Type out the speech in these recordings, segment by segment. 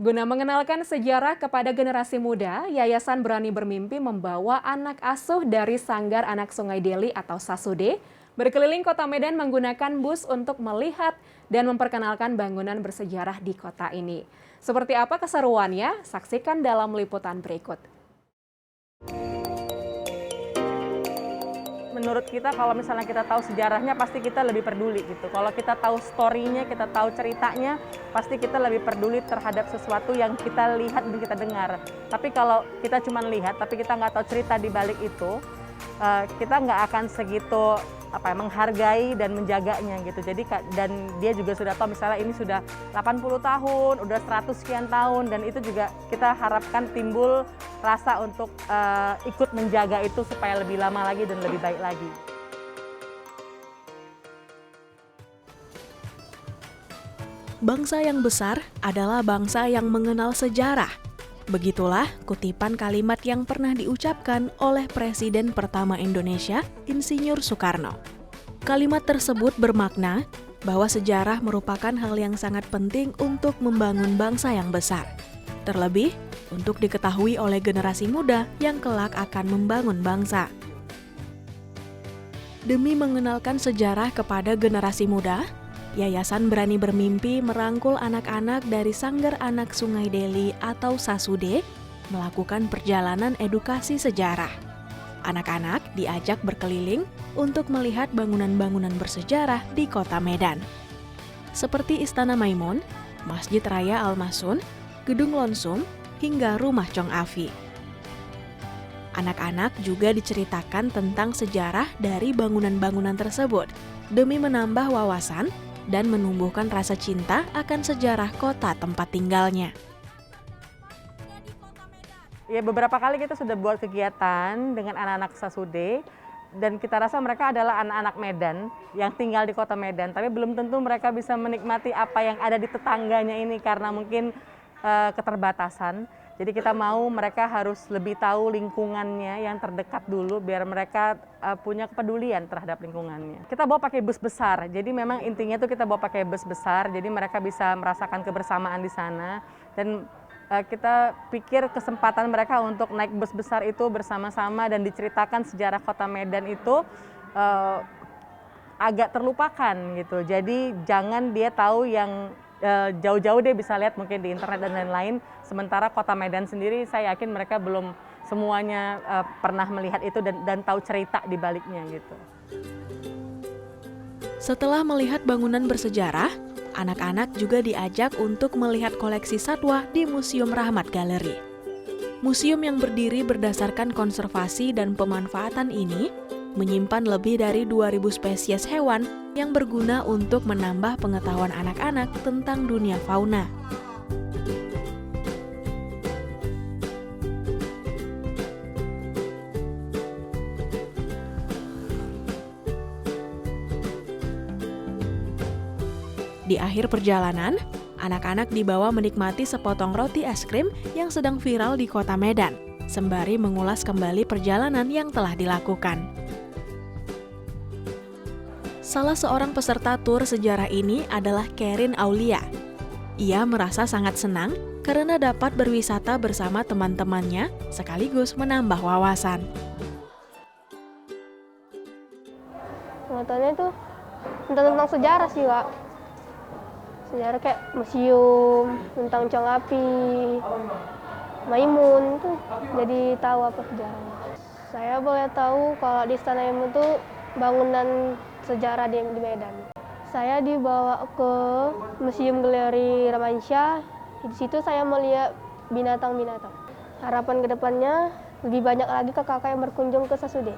Guna mengenalkan sejarah kepada generasi muda, Yayasan Berani Bermimpi membawa anak asuh dari Sanggar Anak Sungai Deli atau Sasude berkeliling kota Medan menggunakan bus untuk melihat dan memperkenalkan bangunan bersejarah di kota ini. Seperti apa keseruannya? Saksikan dalam liputan berikut. Menurut kita kalau misalnya kita tahu sejarahnya pasti kita lebih peduli gitu. Kalau kita tahu story-nya, kita tahu ceritanya, pasti kita lebih peduli terhadap sesuatu yang kita lihat dan kita dengar. Tapi kalau kita cuma lihat tapi kita nggak tahu cerita di balik itu, kita nggak akan segitu menghargai dan menjaganya gitu. Jadi dan dia juga sudah tahu misalnya ini sudah 80 tahun, udah 100 sekian tahun, dan itu juga kita harapkan timbul rasa untuk ikut menjaga itu supaya lebih lama lagi dan lebih baik lagi. Bangsa yang besar adalah bangsa yang mengenal sejarah. Begitulah kutipan kalimat yang pernah diucapkan oleh Presiden pertama Indonesia, Insinyur Soekarno. Kalimat tersebut bermakna bahwa sejarah merupakan hal yang sangat penting untuk membangun bangsa yang besar. Terlebih, untuk diketahui oleh generasi muda yang kelak akan membangun bangsa. Demi mengenalkan sejarah kepada generasi muda, Yayasan Berani Bermimpi merangkul anak-anak dari Sanggar Anak Sungai Deli atau Sasude melakukan perjalanan edukasi sejarah. Anak-anak diajak berkeliling untuk melihat bangunan-bangunan bersejarah di kota Medan. Seperti Istana Maimun, Masjid Raya Al-Masun, Gedung Lonsum, hingga Rumah Chong Afi. Anak-anak juga diceritakan tentang sejarah dari bangunan-bangunan tersebut demi menambah wawasan dan menumbuhkan rasa cinta akan sejarah kota tempat tinggalnya. Ya, beberapa kali kita sudah buat kegiatan dengan anak-anak Sasude, dan kita rasa mereka adalah anak-anak Medan yang tinggal di kota Medan, tapi belum tentu mereka bisa menikmati apa yang ada di tetangganya ini karena mungkin keterbatasan. Jadi kita mau mereka harus lebih tahu lingkungannya yang terdekat dulu biar mereka punya kepedulian terhadap lingkungannya. Kita bawa pakai bus besar, jadi memang intinya itu kita bawa pakai bus besar, jadi mereka bisa merasakan kebersamaan di sana. Dan kita pikir kesempatan mereka untuk naik bus besar itu bersama-sama dan diceritakan sejarah kota Medan itu agak terlupakan gitu. Jadi jangan dia tahu yang jauh-jauh, dia bisa lihat mungkin di internet dan lain-lain. Sementara kota Medan sendiri saya yakin mereka belum semuanya pernah melihat itu dan tahu cerita di baliknya gitu. Setelah melihat bangunan bersejarah, anak-anak juga diajak untuk melihat koleksi satwa di Museum Rahmat Gallery. Museum yang berdiri berdasarkan konservasi dan pemanfaatan ini menyimpan lebih dari 2.000 spesies hewan yang berguna untuk menambah pengetahuan anak-anak tentang dunia fauna. Di akhir perjalanan, anak-anak dibawa menikmati sepotong roti es krim yang sedang viral di kota Medan, sembari mengulas kembali perjalanan yang telah dilakukan. Salah seorang peserta tur sejarah ini adalah Kerin Aulia. Ia merasa sangat senang karena dapat berwisata bersama teman-temannya sekaligus menambah wawasan. Pengetahuannya itu tentang sejarah sih, Kak. Sejarah kayak museum, tentang Chong Afi, Maimun, itu jadi tahu apa sejarahnya. Saya boleh tahu kalau di Istana Maimun itu bangunan sejarah di Medan. Saya dibawa ke Museum Galeri Ramansyah. Di situ saya melihat binatang-binatang. Harapan kedepannya lebih banyak lagi kakak-kakak yang berkunjung ke Sasude.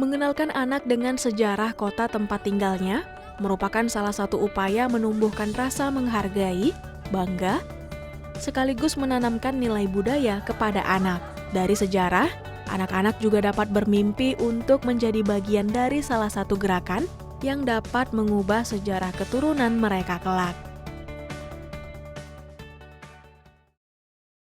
Mengenalkan anak dengan sejarah kota tempat tinggalnya merupakan salah satu upaya menumbuhkan rasa menghargai, bangga, sekaligus menanamkan nilai budaya kepada anak. Dari sejarah, anak-anak juga dapat bermimpi untuk menjadi bagian dari salah satu gerakan yang dapat mengubah sejarah keturunan mereka kelak.